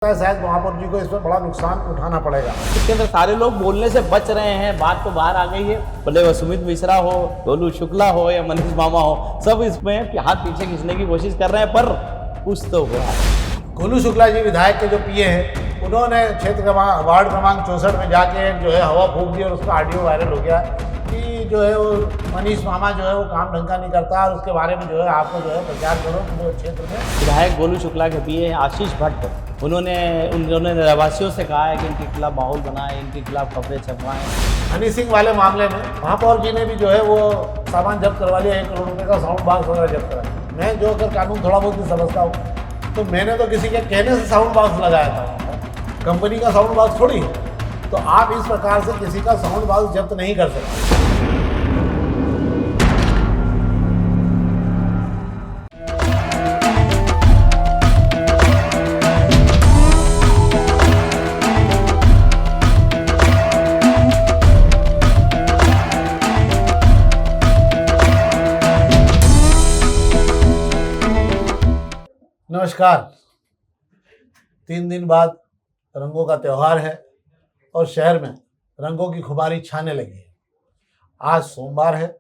शायद महापौर जी को इस पर बड़ा नुकसान उठाना पड़ेगा। इसके अंदर सारे लोग बोलने से बच रहे हैं, बात तो बाहर आ गई है। भले वो सुमित मिश्रा हो, गोलू शुक्ला हो या मनीष मामा हो, सब इसमें हाथ पीछे खींचने की कोशिश कर रहे हैं, पर कुछ तो हुआ है। गोलू शुक्ला जी विधायक के जो पीए हैं, उन्होंने क्षेत्र वार्ड क्रमांक 64 में जाके जो है हवा फूंक दी और उसका ऑडियो वायरल हो गया कि जो है वो मनीष मामा जो है वो काम ढंग का नहीं करता और उसके बारे में जो है आपको जो है प्रचार करो वो क्षेत्र में। विधायक गोलू शुक्ला के पीए आशीष भट्ट, उन्होंने रहवासियों से कहा है कि इनके खिलाफ माहौल बनाए, इनके खिलाफ खबरें छपवाएं। हनी सिंह वाले मामले में महापौर जी ने भी जो है वो सामान जब्त करवा लिया, 1 करोड़ रुपये का साउंड बॉक्स वगैरह जब्त करा। मैं जो अगर कानून थोड़ा बहुत भी समझता हूँ तो मैंने तो किसी के कहने से साउंड बॉक्स लगाया था, कंपनी का साउंड बॉक्स थोड़ी है। तो आप इस प्रकार से किसी का साउंड बॉक्स जब्त नहीं कर सकते। नमस्कार। 3 दिन बाद रंगों का त्यौहार है और शहर में रंगों की खुमारी छाने लगी है। आज सोमवार है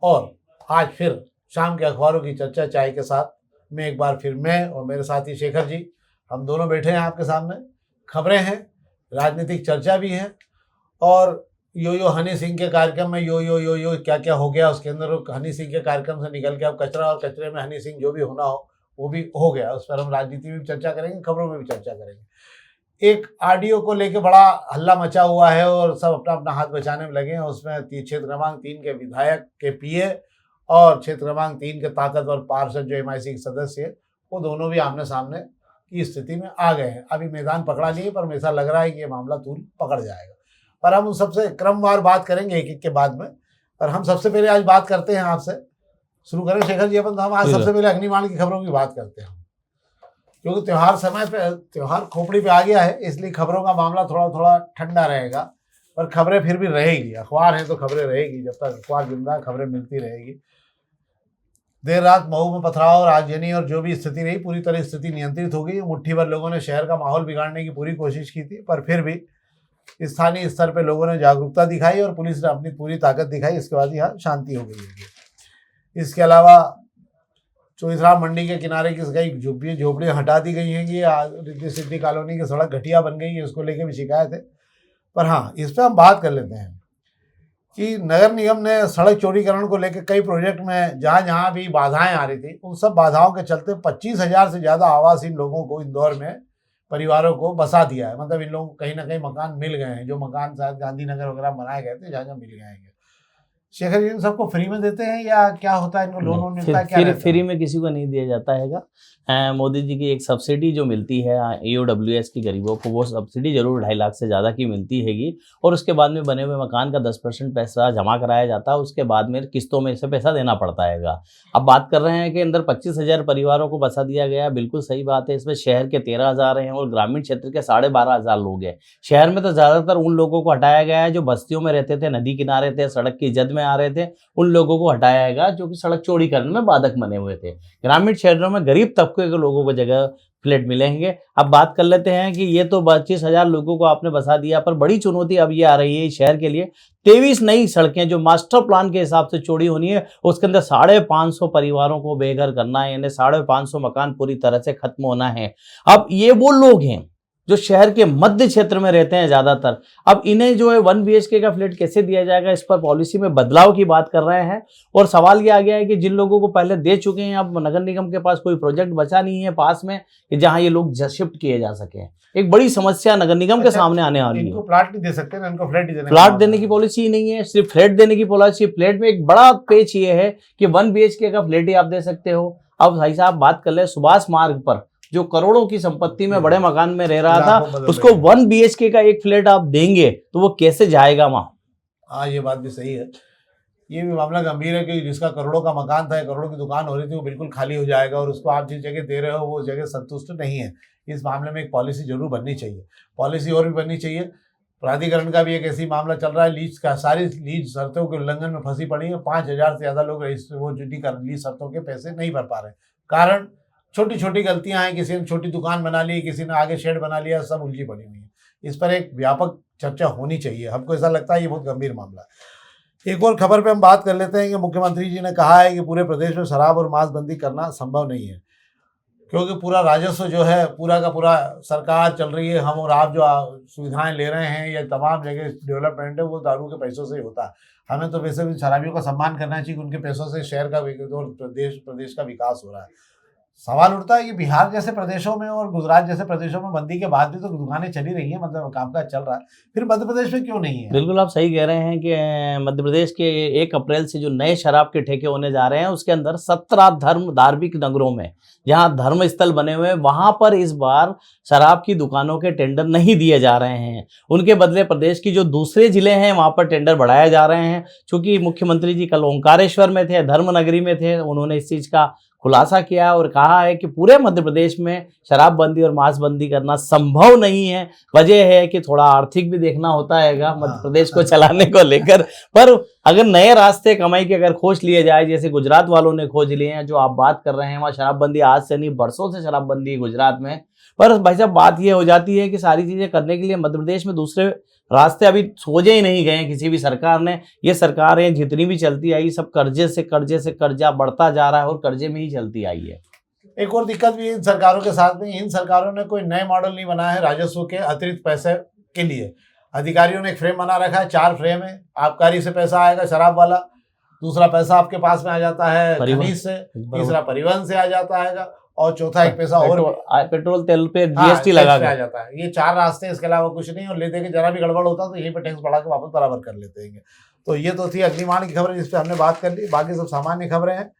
और आज फिर शाम के अखबारों की चर्चा चाय के साथ में एक बार फिर मैं और मेरे साथी शेखर जी, हम दोनों बैठे हैं आपके सामने। खबरें हैं, राजनीतिक चर्चा भी है और यो हनी सिंह के कार्यक्रम में यो क्या क्या हो गया उसके अंदर, हनी सिंह के कार्यक्रम से निकल के अब कचरा और कचरे में हनी सिंह जो भी होना हो वो भी हो गया। उस पर हम राजनीति में भी चर्चा करेंगे, खबरों में भी चर्चा करेंगे। एक ऑडियो को लेके बड़ा हल्ला मचा हुआ है और सब अपना अपना हाथ बचाने में लगे हैं। उसमें क्षेत्र क्रमांक 3 के विधायक के पीए और क्षेत्र क्रमांक 3 के ताकतवर पार्षद जो MIC के सदस्य है, वो दोनों भी आमने सामने की स्थिति में आ गए हैं। अभी मैदान पकड़ा नहीं है, पर ऐसा लग रहा है कि ये मामला तूल पकड़ जाएगा। पर हम उन सबसे क्रमवार बात करेंगे एक एक के बाद में। पर हम सबसे पहले आज बात करते हैं, आपसे शुरू करें शेखर जी अपन। तो हम आज सबसे पहले अग्निबाण की खबरों की बात करते हैं, क्योंकि त्यौहार समय पे त्यौहार खोपड़ी पे आ गया है, इसलिए खबरों का मामला थोड़ा थोड़ा ठंडा रहेगा। पर खबरें फिर भी रहेगी, अखबार है तो खबरें रहेगी, जब तक अखबार जिंदा खबरें मिलती रहेगी। देर रात मऊ में पथराव और आगजनी और जो भी स्थिति रही, पूरी तरह स्थिति नियंत्रित हो गई। मुट्ठी भर लोगों ने शहर का माहौल बिगाड़ने की पूरी कोशिश की थी, पर फिर भी स्थानीय स्तर पर लोगों ने जागरूकता दिखाई और पुलिस ने अपनी पूरी ताकत दिखाई। इसके बाद यहाँ शांति हो गई है। इसके अलावा चोइथराम मंडी के किनारे की कई झोपड़ियाँ हटा दी गई हैं कि रिद्धि सिद्धि कॉलोनी की सड़क घटिया बन गई है, उसको लेके भी शिकायत है। पर हाँ, इस पर हम बात कर लेते हैं कि नगर निगम ने सड़क चौड़ीकरण को लेकर कई प्रोजेक्ट में जहाँ भी बाधाएं आ रही थी, उन सब बाधाओं के चलते 25,000 से ज़्यादा आवासहीन लोगों को इंदौर में परिवारों को बसा दिया है। मतलब इन लोगों को कहीं ना कहीं मकान मिल गए हैं, जो मकान शायद गांधीनगर वगैरह बनाए गए थे, जहाँ मिल गए हैं। शेखर जी, इन सबको फ्री में देते हैं या क्या होता है, इनको लोन मिलता है क्या? फ्री में किसी को नहीं दिया जाता हैगा। मोदी जी की एक सब्सिडी जो मिलती है EOWS की गरीबों को, वो सब्सिडी जरूर 2.5 लाख से ज़्यादा की मिलती हैगी। और उसके बाद में बने हुए मकान का 10% पैसा जमा कराया जाता है, उसके बाद में किस्तों में से पैसा देना पड़ता हैगा। अब बात कर रहे हैं कि अंदर 25,000 परिवारों को बसा दिया गया, बिल्कुल सही बात है। इसमें शहर के 13,000 हैं और ग्रामीण क्षेत्र के 12,500 लोग हैं। शहर में तो ज़्यादातर उन लोगों को हटाया गया है जो बस्तियों में रहते थे, नदी किनारे थे, सड़क की जद में आ रहे थे, उन लोगों को हटाया जो कि सड़क चौड़ीकरण में बाधक बने हुए थे। ग्रामीण क्षेत्रों में गरीब तबके के लोगों को जगह फ्लैट मिलेंगे। अब बात कर लेते हैं कि ये तो 25,000 लोगों को आपने बसा दिया, पर बड़ी चुनौती अब ये आ रही है शहर के लिए। 23 नई सड़कें जो मास्टर प्लान के हिसाब से चौड़ी होनी है, उसके अंदर 550 परिवारों को बेघर करना है, यानी 550 मकान पूरी तरह से खत्म होना है। अब ये वो लोग हैं जो शहर के मध्य क्षेत्र में रहते हैं ज़्यादातर। अब इन्हें जो है 1 BHK का फ्लैट कैसे दिया जाएगा, इस पर पॉलिसी में बदलाव की बात कर रहे हैं। और सवाल ये आ गया है कि जिन लोगों को पहले दे चुके हैं, अब नगर निगम के पास कोई प्रोजेक्ट बचा नहीं है पास में कि जहां ये लोग शिफ्ट किए जा सके। एक बड़ी समस्या नगर निगम के सामने आने वाली है। इनको प्लाट नहीं दे सकते ना, इनको फ्लैट ही देने, फ्लैट देने की पॉलिसी ही नहीं है, सिर्फ फ्लैट देने की पॉलिसी। फ्लैट में एक बड़ा पेच ये है कि 1 BHK का फ्लैट ही आप दे सकते हो। अब भाई साहब बात कर ले, सुभाष मार्ग पर जो करोड़ों की संपत्ति में बड़े मकान में रह रहा था, उसको 1 BHK का एक फ्लैट आप देंगे तो वो कैसे जाएगा वहां? हाँ, ये बात भी सही है। ये भी मामला गंभीर है कि जिसका करोड़ों का मकान था, करोड़ों की दुकान हो रही थी, वो बिल्कुल खाली हो जाएगा और उसको आप जिस जगह दे रहे हो वो जगह संतुष्ट नहीं है। इस मामले में एक पॉलिसी जरूर बननी चाहिए, पॉलिसी और भी बननी चाहिए। प्राधिकरण का भी एक ऐसी मामला चल रहा है, लीज का, सारी लीज शर्तों के उल्लंघन में फंसी पड़ी है। 5,000 से ज़्यादा लोग वो लीज शर्तों के पैसे नहीं भर पा रहे। कारण छोटी छोटी गलतियां हैं, किसी ने छोटी दुकान बना ली, किसी ने आगे शेड बना लिया, सब उलझी पड़ी हुई है। इस पर एक व्यापक चर्चा होनी चाहिए। हमको ऐसा लगता है ये बहुत गंभीर मामला है। एक और खबर पे हम बात कर लेते हैं कि मुख्यमंत्री जी ने कहा है कि पूरे प्रदेश में शराब और मांसबंदी करना संभव नहीं है, क्योंकि पूरा राजस्व जो है पूरा का पूरा सरकार चल रही है, हम और आप जो सुविधाएं ले रहे हैं या तमाम जगह डेवलपमेंट है वो दारू के पैसों से ही होता है। हमें तो वैसे भी शराबियों का सम्मान करना चाहिए, उनके पैसों से शहर का और प्रदेश का विकास हो रहा है। सवाल उठता है कि बिहार जैसे प्रदेशों में और गुजरात जैसे प्रदेशों में बंदी के बाद भी तो दुकानें चली रही हैं, मतलब कामकाज चल रहा है, फिर मध्य प्रदेश में क्यों नहीं है? बिल्कुल आप सही कह रहे हैं कि मध्य प्रदेश के 1 अप्रैल से जो नए शराब के ठेके होने जा रहे हैं उसके अंदर 17 धार्मिक नगरों में जहां धर्म स्थल बने हुए हैं वहां पर इस बार शराब की दुकानों के टेंडर नहीं दिए जा रहे हैं। उनके बदले प्रदेश की जो दूसरे जिले हैं वहां पर टेंडर बढ़ाए जा रहे हैं। चूंकि मुख्यमंत्री जी कल ओंकारेश्वर में थे, धर्म नगरी में थे, उन्होंने इस चीज का खुलासा किया और कहा है कि पूरे मध्य प्रदेश में शराबबंदी और मांसबंदी करना संभव नहीं है। वजह है कि थोड़ा आर्थिक भी देखना होता है मध्य प्रदेश को चलाने को लेकर। पर अगर नए रास्ते कमाई के अगर खोज लिए जाए, जैसे गुजरात वालों ने खोज लिए हैं, जो आप बात कर रहे हैं, वहाँ शराबबंदी आज से नहीं बरसों से शराबबंदी है गुजरात में। पर भाई साहब बात यह हो जाती है कि सारी चीजें करने के लिए मध्य प्रदेश में दूसरे रास्ते अभी खोजे ही नहीं गए हैं किसी भी सरकार ने। ये सरकारें जितनी भी चलती आई सब कर्जे से कर्जा बढ़ता जा रहा है और कर्जे में ही चलती आई है। एक और दिक्कत भी इन सरकारों के साथ में, इन सरकारों ने कोई नए मॉडल नहीं बनाया है राजस्व के अतिरिक्त पैसे के लिए। अधिकारियों ने एक फ्रेम बना रखा है, 4 फ्रेम है। आबकारी से पैसा आएगा शराब वाला, दूसरा पैसा आपके पास में आ जाता है खनीज से, तीसरा परिवहन से आ जाता है और चौथा एक पैसा और पेट्रोल तेल पे जीएसटी लगा आ जाता है। ये 4 रास्ते, इसके अलावा कुछ नहीं। और लेते के जरा भी गड़बड़ होता तो यहीं पे टैक्स बढ़ा के वापस बराबर कर लेते हैं। तो ये तो थी अग्निमाण की खबर जिस पे हमने बात कर ली। बाकी सब सामान्य खबरें हैं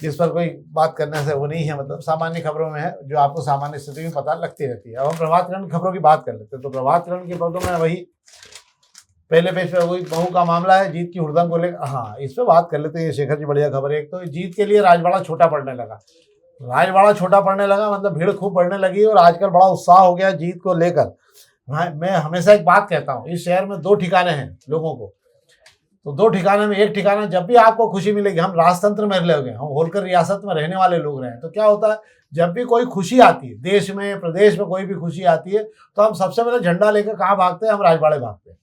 जिस पर कोई बात करने से वो नहीं है, मतलब सामान्य खबरों में है जो आपको सामान्य स्थिति में पता लगती रहती है। अब हम प्रभात खंड खबरों की बात कर लेते हैं। तो प्रभात खंड की खबरों में वही पहले पेज पे वही बहू का मामला है, जीत की हुड़दंग को लेकर। हाँ, इस पर बात कर लेते हैं। ये शेखर जी बढ़िया खबर है। एक तो जीत के लिए राजवाड़ा छोटा पड़ने लगा। राजवाड़ा छोटा पड़ने लगा मतलब भीड़ खूब बढ़ने लगी और आजकल बड़ा उत्साह हो गया जीत को लेकर। मैं हमेशा एक बात कहता हूँ, इस शहर में 2 ठिकाने हैं लोगों को। तो 2 ठिकाने में एक ठिकाना जब भी आपको खुशी मिलेगी, हम राजतंत्र में रह गए, हम होलकर रियासत में रहने वाले लोग रहे हैं, तो क्या होता है जब भी कोई खुशी आती है देश में, प्रदेश में कोई भी खुशी आती है तो हम सबसे पहले झंडा लेकर कहाँ भागते हैं? हम राजवाड़े भागते हैं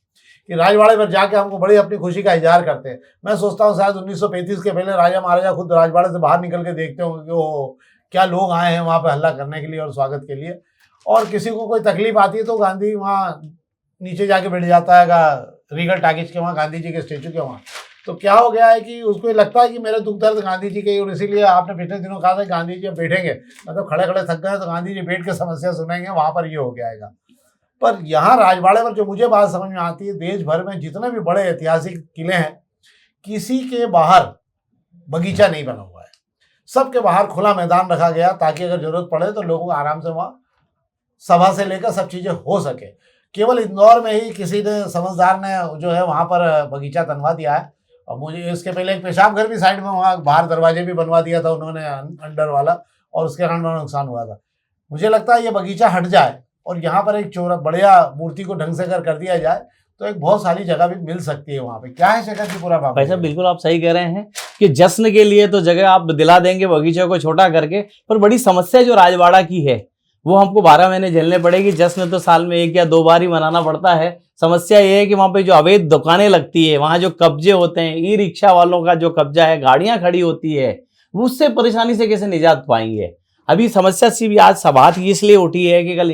कि राजवाड़े पर जाके हमको बड़ी अपनी खुशी का इजहार करते हैं। मैं सोचता हूँ शायद 1935 के पहले राजा महाराजा खुद राजवाड़े से बाहर निकल के देखते होंगे कि वो क्या लोग आए हैं वहाँ पे हल्ला करने के लिए और स्वागत के लिए। और किसी को कोई तकलीफ आती है तो गांधी वहाँ नीचे जाके बैठ जाता है रीगल टाकिज के वहाँ, गांधी जी के स्टेचू के वहाँ। तो क्या हो गया है कि उसको लगता है कि मेरे दुख दर्द गांधी जी के, और इसीलिए आपने पिछले दिनों कहा था गांधी जी अब बैठेंगे, मतलब खड़े खड़े थक गए तो गांधी जी बैठ के समस्या सुनेंगे, वहाँ पर ये हो गया है। पर यहाँ राजवाड़े पर जो मुझे बात समझ में आती है, देश भर में जितने भी बड़े ऐतिहासिक किले हैं किसी के बाहर बगीचा नहीं बना हुआ है, सबके बाहर खुला मैदान रखा गया ताकि अगर जरूरत पड़े तो लोगों को आराम से वहाँ सभा से लेकर सब चीज़ें हो सके। केवल इंदौर में ही किसी ने समझदार ने जो है वहाँ पर बगीचा बनवा दिया है। और मुझे इसके पहले एक पेशाब घर भी साइड में वहाँ बाहर दरवाजे भी बनवा दिया था उन्होंने अंडर वाला, और उसके कारण बड़ा नुकसान हुआ था। मुझे लगता है ये बगीचा हट जाए और यहाँ पर एक बढ़िया मूर्ति को ढंग से कर दिया जाए तो एक बहुत सारी जगह भी मिल सकती है वहाँ पे। क्या है शेखर जी पूरा भाई साहब? बिल्कुल आप सही कह रहे हैं कि जश्न के लिए तो जगह आप दिला देंगे बगीचे को छोटा करके, पर बड़ी समस्या जो राजवाड़ा की है वो हमको 12 महीने झेलने पड़ेगी। जश्न तो साल में 1 या 2 बार ही मनाना पड़ता है। समस्या ये है कि वहाँ पे जो अवैध दुकानें लगती है, वहाँ जो कब्जे होते हैं, ई रिक्शा वालों का जो कब्जा है, गाड़ियाँ खड़ी होती है, उससे परेशानी से कैसे निजात पाएंगे? अभी समस्या सी भी आज सभा इसलिए उठी है कि कल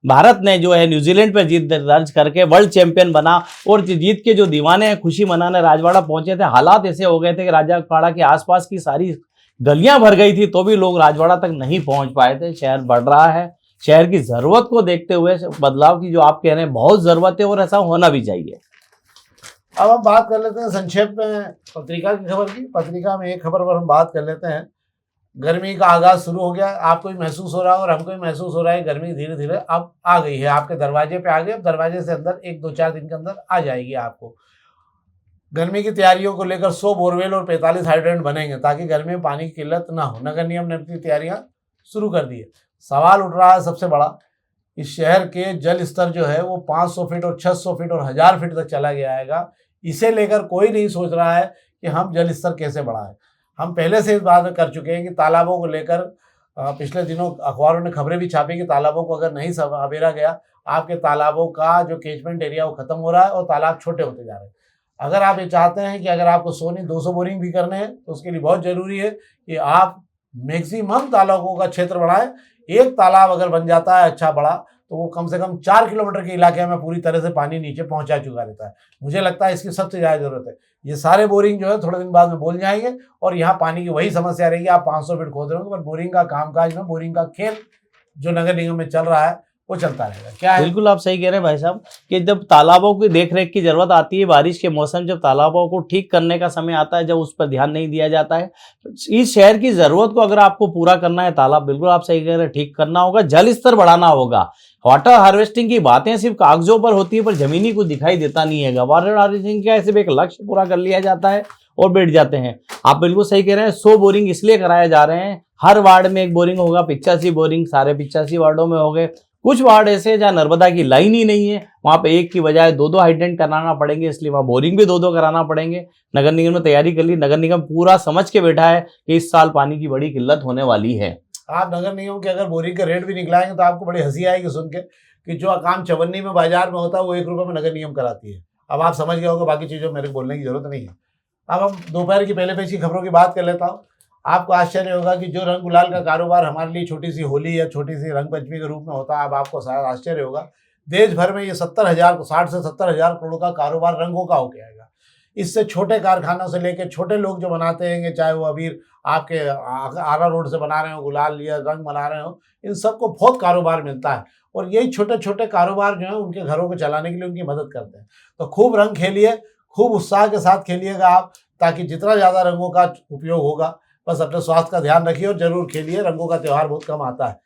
भारत ने जो है न्यूजीलैंड पर जीत दर्ज करके वर्ल्ड चैंपियन बना और जीत के जो दीवाने खुशी मनाने राजवाड़ा पहुंचे थे। हालात ऐसे हो गए थे कि राजवाड़ा के आसपास की सारी गलियां भर गई थी तो भी लोग राजवाड़ा तक नहीं पहुंच पाए थे। शहर बढ़ रहा है, शहर की जरूरत को देखते हुए बदलाव की जो आप कह रहे हैं बहुत जरूरत है और ऐसा होना भी चाहिए। अब हम बात कर लेते हैं संक्षेप में पत्रिका की खबर की। पत्रिका में एक खबर पर हम बात कर लेते हैं। गर्मी का आगाज शुरू हो गया, आपको भी महसूस हो रहा है और हमको भी महसूस हो रहा है गर्मी धीरे धीरे अब आ गई है, आपके दरवाजे पे आ गई। अब दरवाजे से अंदर 1-2-4 दिन के अंदर आ जाएगी। आपको गर्मी की तैयारियों को लेकर 100 बोरवेल और 45 हाइड्रेंट बनेंगे ताकि गर्मी में पानी की किल्लत ना हो। नगर निगम ने अपनी तैयारियां शुरू कर दी है। सवाल उठ रहा है सबसे बड़ा, इस शहर के जल स्तर जो है वो 500 फीट और 600 फीट और 1000 फीट तक चला गया है। इसे लेकर कोई नहीं सोच रहा है कि हम जल स्तर कैसे बढ़ाएं। हम पहले से इस बात कर चुके हैं कि तालाबों को लेकर पिछले दिनों अखबारों ने खबरें भी छापी कि तालाबों को अगर नहीं अवेरा गया, आपके तालाबों का जो कैचमेंट एरिया वो खत्म हो रहा है और तालाब छोटे होते जा रहे हैं। अगर आप ये चाहते हैं कि अगर आपको 200 बोरिंग भी करने हैं तो उसके लिए बहुत ज़रूरी है कि आप मैक्सिमम तालाबों का क्षेत्र बढ़ाएं। एक तालाब अगर बन जाता है अच्छा बड़ा, तो वो कम से कम 4 किलोमीटर के इलाके में पूरी तरह से पानी नीचे पहुंचा चुका रहता है। मुझे लगता है इसकी सबसे ज़्यादा ज़रूरत है। ये सारे बोरिंग जो है थोड़े दिन बाद में बोल जाएंगे और यहाँ पानी की वही समस्या रहेगी, आप 500 फीट खोद रहे होंगे, पर बोरिंग का कामकाज में, बोरिंग का खेल जो नगर निगम में चल रहा है वो चलता रहेगा। क्या है? बिल्कुल आप सही कह रहे हैं भाई साहब कि जब तालाबों की देखरेख की जरूरत आती है, बारिश के मौसम जब तालाबों को ठीक करने का समय आता है, जब उस पर ध्यान नहीं दिया जाता है, इस शहर की जरूरत को अगर आपको पूरा करना है, तालाब बिल्कुल आप सही कह रहे हैं, ठीक करना होगा, जल स्तर बढ़ाना होगा। वाटर हार्वेस्टिंग की बातें सिर्फ कागजों पर होती है, पर जमीनी कुछ दिखाई देता नहीं है। वाटर हार्वेस्टिंग का सिर्फ एक लक्ष्य पूरा कर लिया जाता है और बैठ जाते हैं। आप बिल्कुल सही कह रहे हैं, 100 बोरिंग इसलिए कराए जा रहे हैं, हर वार्ड में एक बोरिंग होगा, 85 बोरिंग सारे 85 वार्डों में हो गए। कुछ वार्ड ऐसे जहाँ नर्मदा की लाइन ही नहीं है, वहां पे एक की बजाय 2-2 हाइड्रेंट कराना पड़ेगे, इसलिए वहां बोरिंग भी 2-2 कराना पड़ेंगे। नगर निगम ने तैयारी कर ली, नगर निगम पूरा समझ के बैठा है कि इस साल पानी की बड़ी किल्लत होने वाली है। आप नगर निगम के अगर बोरिंग के रेट भी निकलाएंगे तो आपको बड़ी हंसी आएगी सुन के कि जो काम चवन्नी में बाजार में होता है वो 1 रुपये में नगर निगम कराती है। अब आप समझ गए होंगे, बाकी चीज़ों में मेरे को बोलने की जरूरत नहीं है। अब हम दोपहर की पहले पेश की खबरों की बात कर लेता हूँ। आपको आश्चर्य होगा कि जो रंग गुलाल का कारोबार हमारे लिए छोटी सी होली या छोटी सी रंग पंचमी के रूप में होता है, अब आपको शायद आश्चर्य होगा, देश भर में ये 60 से 70 हज़ार करोड़ का कारोबार रंगों का हो आएगा। इससे छोटे कारखानों से लेकर छोटे लोग जो बनाते हैं, चाहे वो अबीर आपके आरा रोड से बना रहे हो, गुलाल या रंग बना रहे हो, इन सबको बहुत कारोबार मिलता है और यही छोटे छोटे कारोबार जो है उनके घरों को चलाने के लिए उनकी मदद करते हैं। तो खूब रंग खेलिए, खूब उत्साह के साथ खेलिएगा आप, ताकि जितना ज़्यादा रंगों का उपयोग होगा, बस अपने स्वास्थ्य का ध्यान रखिए और जरूर खेलिए। रंगों का त्यौहार बहुत कम आता है,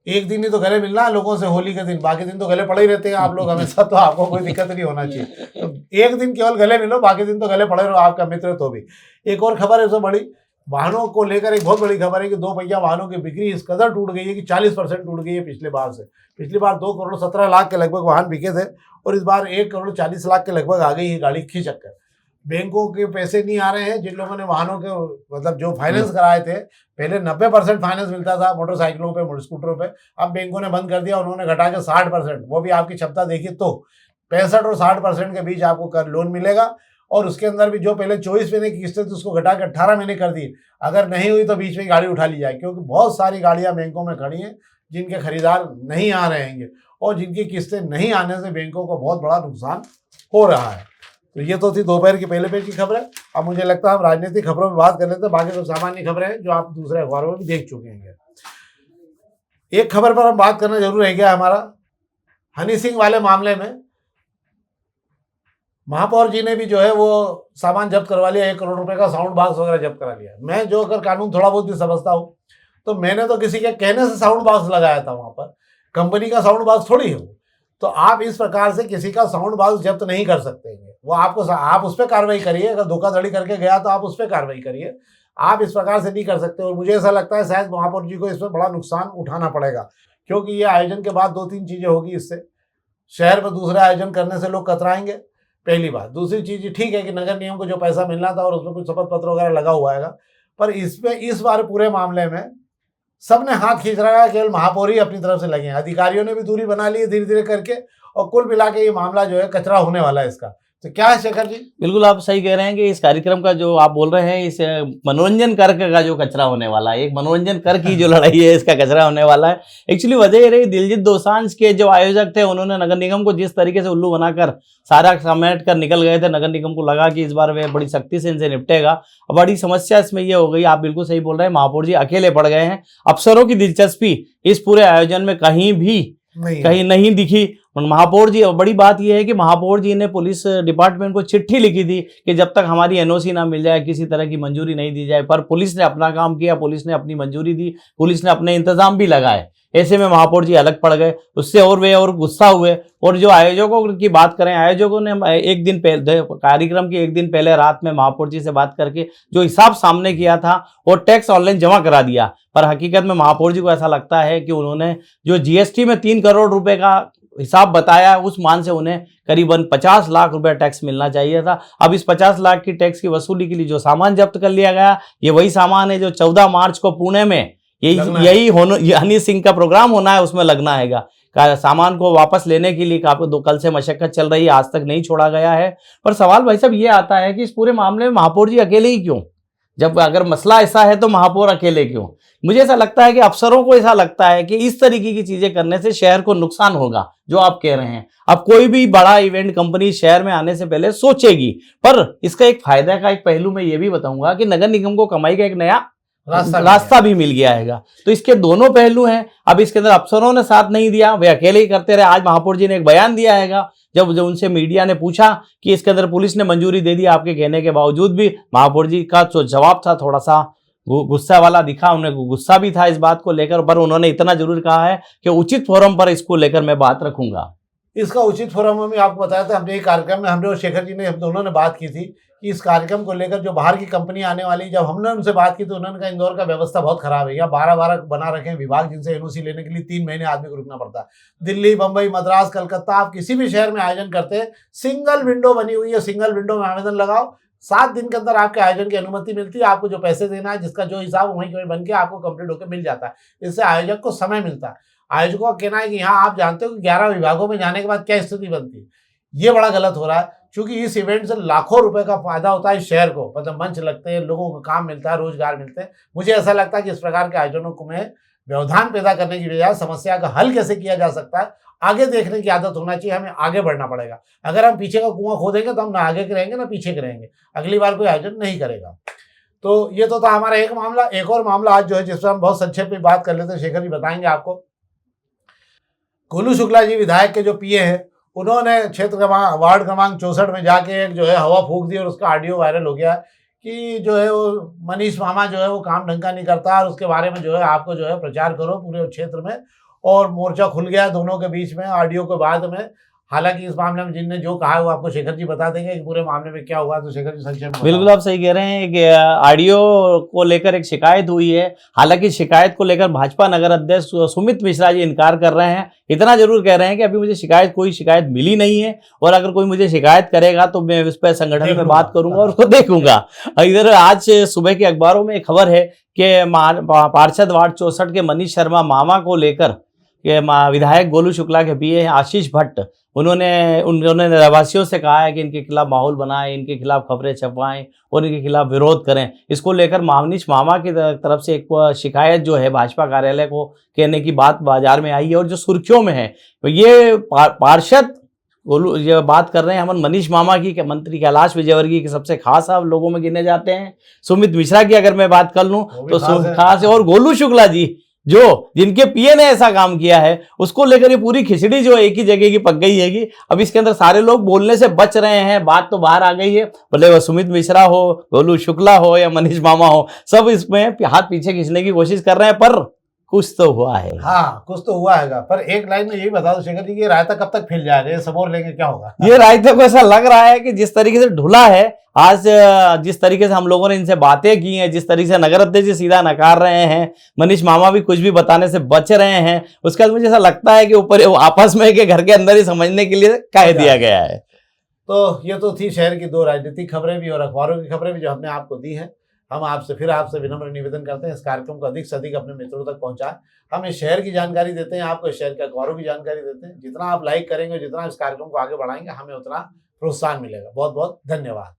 एक दिन ही तो गले मिलना है लोगों से होली के दिन, बाकी दिन तो गले पड़े ही रहते हैं आप लोग हमेशा, तो आपको कोई दिक्कत नहीं होना चाहिए। तो एक दिन केवल गले मिलो, बाकी दिन तो गले पड़े रहो आपका मित्र तो भी। एक और खबर है उससे बड़ी, वाहनों को लेकर एक बहुत बड़ी खबर है कि 2 पहिया वाहनों की बिक्री इस कदर टूट गई है कि 40% टूट गई है पिछले बार से। पिछली बार 2 करोड़ 17 लाख के लगभग वाहन बिके थे और इस बार 1 करोड़ 40 लाख के लगभग आ गई है गाड़ी खींचक कर। बैंकों के पैसे नहीं आ रहे हैं, जिन लोगों ने वाहनों के मतलब जो फाइनेंस कराए थे, पहले 90% फाइनेंस मिलता था मोटरसाइकिलों पे, स्कूटरों पे, अब बैंकों ने बंद कर दिया, उन्होंने घटा के 60%, वो भी आपकी क्षमता देखिए तो 65 और 60% के बीच आपको कर लोन मिलेगा। और उसके अंदर भी जो पहले 24 महीने की किस्तें थी उसको घटा के 18 महीने कर दी। अगर नहीं हुई तो बीच में गाड़ी उठा ली जाए, क्योंकि बहुत सारी गाड़ियां बैंकों में खड़ी हैं जिनके खरीदार नहीं आ रहे हैं और जिनकी किस्तें नहीं आने से बैंकों को बहुत बड़ा नुकसान हो रहा है। तो ये तो थी दोपहर की पहले पेज की खबरें। अब मुझे लगता है हम राजनीतिक खबरों में बात कर लेते हैं, बाकी सब सामान्य खबरें हैं जो आप दूसरे अखबारों में भी देख चुके हैं। एक खबर पर हम बात करना जरूर रह गया हमारा, हनी सिंह वाले मामले में महापौर जी ने भी जो है वो सामान जब्त करवा लिया, 1 करोड़ रुपए का साउंड बॉक्स वगैरह जब्त करा लिया। मैं जो अगर कानून थोड़ा बहुत भी समझता हूँ तो मैंने तो किसी के कहने से साउंड बॉक्स लगाया था, वहां पर कंपनी का साउंड बॉक्स थोड़ी है वो। तो आप इस प्रकार से किसी का साउंड बॉक्स जब्त नहीं कर सकते हैं, वो आपको, आप उस पर कार्रवाई करिए। अगर धोखाधड़ी करके गया तो आप उस पर कार्रवाई करिए, आप इस प्रकार से नहीं कर सकते। और मुझे ऐसा लगता है शायद महापौर जी को इस पर बड़ा नुकसान उठाना पड़ेगा, क्योंकि ये आयोजन के बाद 2-3 चीजें होगी इससे। शहर में दूसरे आयोजन करने से लोग कतराएंगे, पहली बात। दूसरी चीज, ठीक है कि नगर निगम को जो पैसा मिलना था और उसमें कुछ शपथ पत्र वगैरह लगा हुआ है, पर इसमें इस बार पूरे मामले में सबने हाथ खींच रहा है, केवल महापौर ही अपनी तरफ से लगे हैं। अधिकारियों ने भी दूरी बना ली है धीरे धीरे करके, और कुल मिला के ये मामला जो है कचरा होने वाला है इसका। तो क्या है शेखर जी? बिल्कुल आप सही कह रहे हैं कि इस कार्यक्रम का जो आप बोल रहे हैं, इस मनोरंजन कर का जो कचरा होने वाला है, एक मनोरंजन कर की जो लड़ाई है, इसका कचरा होने वाला है। एक्चुअली वजह ये रही, दिलजीत दोसांझ के जो आयोजक थे, उन्होंने नगर निगम को जिस तरीके से उल्लू बनाकर सारा समेट कर निकल गए थे, नगर निगम को लगा कि इस बार वे बड़ी सख्ती से इनसे निपटेगा। बड़ी समस्या इसमें ये हो गई, आप बिल्कुल सही बोल रहे हैं, महापौर जी अकेले पड़ गए हैं। अफसरों की दिलचस्पी इस पूरे आयोजन में कहीं नहीं दिखी। महापौर जी, बड़ी बात यह है कि महापौर जी ने पुलिस डिपार्टमेंट को चिट्ठी लिखी थी कि जब तक हमारी एनओसी ना मिल जाए, किसी तरह की मंजूरी नहीं दी जाए, पर पुलिस ने अपना काम किया, पुलिस ने अपनी मंजूरी दी, पुलिस ने अपने इंतजाम भी लगाए। ऐसे में महापौर जी अलग पड़ गए, उससे और वे और गुस्सा हुए। और जो आयोजकों की बात करें, आयोजकों ने एक दिन पहले, कार्यक्रम के एक दिन पहले रात में महापौर जी से बात करके जो हिसाब सामने किया था वो टैक्स ऑनलाइन जमा करा दिया। पर हकीकत में महापौर जी को ऐसा लगता है कि उन्होंने जो जीएसटी में 3 करोड़ रुपए का हिसाब बताया उस मान से उन्हें करीबन 50 लाख रुपए टैक्स मिलना चाहिए था। अब इस 50 लाख की टैक्स की वसूली के लिए जो सामान जब्त कर लिया गया, ये वही सामान है जो 14 मार्च को पुणे में यही हनी सिंह का प्रोग्राम होना है, उसमें लगना हैगा। सामान को वापस लेने के लिए काफी कल से मशक्कत चल रही है, आज तक नहीं छोड़ा गया है। पर सवाल भाई साहब ये आता है कि इस पूरे मामले में महापौर जी अकेले ही क्यों? जब अगर मसला ऐसा है तो महापौर अकेले क्यों? मुझे ऐसा लगता है कि अफसरों को ऐसा लगता है कि इस तरीके की चीजें करने से शहर को नुकसान होगा, जो आप कह रहे हैं। अब कोई भी बड़ा इवेंट कंपनी शहर में आने से पहले सोचेगी, पर इसका एक फायदा का एक पहलू मैं ये भी बताऊंगा कि नगर निगम को कमाई का एक नया रास्ता भी मिल गया हैगा। तो इसके दोनों पहलू हैं। अब इसके अंदर अफसरों ने साथ नहीं दिया, वे अकेले ही करते रहे। आज महापौर जी ने एक बयान दिया हैगा, जब उनसे मीडिया ने पूछा कि इसके अंदर पुलिस ने मंजूरी दे दी आपके कहने के बावजूद भी, महापौर जी का जो जवाब था थोड़ा सा गुस्सा वाला दिखा। उन्हें गुस्सा भी था इस बात को लेकर, पर उन्होंने इतना जरूर कहा है कि उचित फोरम पर इसको लेकर मैं बात रखूंगा। इसका उचित फोरम में आपको बताया था, हमने एक कार्यक्रम में हमने और शेखर जी ने हम दोनों ने बात की थी कि इस कार्यक्रम को लेकर जो बाहर की कंपनी आने वाली, जब हमने उनसे बात की तो उन्होंने कहा इंदौर का व्यवस्था बहुत खराब है, या 12 बना रखे हैं विभाग जिनसे एनओसी लेने के लिए 3 महीने आदमी को रुकना पड़ता है। दिल्ली, बंबई, मद्रास, कलकत्ता, आप किसी भी शहर में आयोजन करते हैं, सिंगल विंडो बनी हुई है, सिंगल विंडो में आवेदन लगाओ, 7 दिन के अंदर आपके आयोजन की अनुमति मिलती है। आपको जो पैसे देना है, जिसका जो हिसाब वहीं वहीं बन के आपको कंप्लीट होकर मिल जाता है। इससे आयोजक को समय मिलता है। आयोजकों का कहना है कि यहाँ आप जानते हो कि 11 विभागों में जाने के बाद क्या स्थिति बनती है। ये बड़ा गलत हो रहा है, क्योंकि इस इवेंट से लाखों रुपए का फायदा होता है शहर को। मतलब मंच लगते हैं, लोगों को काम मिलता है, रोजगार मिलते हैं। मुझे ऐसा लगता है कि इस प्रकार के आयोजनों को में व्यवधान पैदा करने की बजाय समस्या का हल कैसे किया जा सकता है, आगे देखने की आदत होना चाहिए। हमें आगे बढ़ना पड़ेगा। अगर हम पीछे का कुआं खोदेंगे तो हम ना आगे के रहेंगे ना पीछे के रहेंगे, अगली बार कोई आयोजन नहीं करेगा। तो ये तो था हमारा एक मामला। एक और मामला आज जो है, जिस पर हम बहुत संक्षेप में बात कर लेते हैं, शेखर जी बताएंगे आपको। गोलू शुक्ला जी विधायक के जो पीए हैं, उन्होंने वार्ड क्रमांक 64 में जाके एक जो है हवा फूंक दी और उसका ऑडियो वायरल हो गया कि जो है वो मनीष मामा जो है वो काम ढंग का नहीं करता, और उसके बारे में जो है आपको जो है प्रचार करो पूरे क्षेत्र में। और मोर्चा खुल गया दोनों के बीच में ऑडियो के बाद में। हालांकि इस मामले में जिनने जो कहा है वो आपको शेखर जी बता देंगे कि पूरे मामले में क्या हुआ। तो शेखर जी संक्षेप में। बिल्कुल आप सही कह रहे हैं कि ऑडियो को लेकर एक शिकायत हुई है। हालांकि शिकायत को लेकर भाजपा नगर अध्यक्ष सुमित मिश्रा जी इनकार कर रहे हैं। इतना जरूर कह रहे हैं कि अभी मुझे कोई शिकायत मिली नहीं है, और अगर कोई मुझे शिकायत करेगा तो मैं इस पर संगठन में बात करूंगा और उसको देखूंगा। इधर आज सुबह के अखबारों में एक खबर है कि पार्षद वार्ड 64 के मनीष शर्मा मामा को लेकर के विधायक गोलू शुक्ला के पीए आशीष भट्ट, उन्होंने रहवासियों से कहा है कि इनके खिलाफ माहौल बनाएं, इनके खिलाफ खबरें छपवाएं और इनके खिलाफ विरोध करें। इसको लेकर मनीष मामा की तरफ से एक शिकायत जो है भाजपा कार्यालय को कहने की बात बाजार में आई है, और जो सुर्खियों में है ये पार्षद गोलू, ये बात कर रहे हैं हम मनीष मामा की, मंत्री कैलाश विजयवर्गीय के सबसे खास आप लोगों में गिने जाते हैं। सुमित मिश्रा की अगर मैं बात कर लूँ तो खास है, और गोलू शुक्ला जी जो जिनके पीए ने ऐसा काम किया है, उसको लेकर ये पूरी खिचड़ी जो एक ही जगह की पक गई हैगी। अब इसके अंदर सारे लोग बोलने से बच रहे हैं, बात तो बाहर आ गई है। भले वो सुमित मिश्रा हो, गोलू शुक्ला हो या मनीष मामा हो, सब इसमें हाथ पीछे खींचने की कोशिश कर रहे हैं, पर कुछ तो हुआ है। हाँ, कुछ तो हुआ है। पर एक लाइन में यही बता दो शेखर जी कि रायता कब तक फैल जाएगा, ये सबोर लेंगे क्या होगा? ये रायता को ऐसा लग रहा है कि जिस तरीके से ढुला है आज, जिस तरीके से हम लोगों ने इनसे बातें की हैं, जिस तरीके से नगर अध्यक्ष जी सीधा नकार रहे हैं, मनीष मामा भी कुछ भी बताने से बच रहे हैं, उसके बाद मुझे ऐसा लगता है कि ऊपर आपस में के घर के अंदर ही समझने के लिए कह दिया गया है। तो ये तो थी शहर की 2 राजनीतिक खबरें भी और अखबारों की खबरें भी जो हमने आपको दी हैं। हम आपसे विनम्र निवेदन करते हैं इस कार्यक्रम को अधिक से अधिक अपने मित्रों तक पहुंचाएं। हम इस शहर की जानकारी देते हैं, आपको इस शहर के अखबारों की जानकारी देते हैं। जितना आप लाइक करेंगे, जितना इस कार्यक्रम को आगे बढ़ाएंगे, हमें उतना प्रोत्साहन मिलेगा। बहुत बहुत धन्यवाद।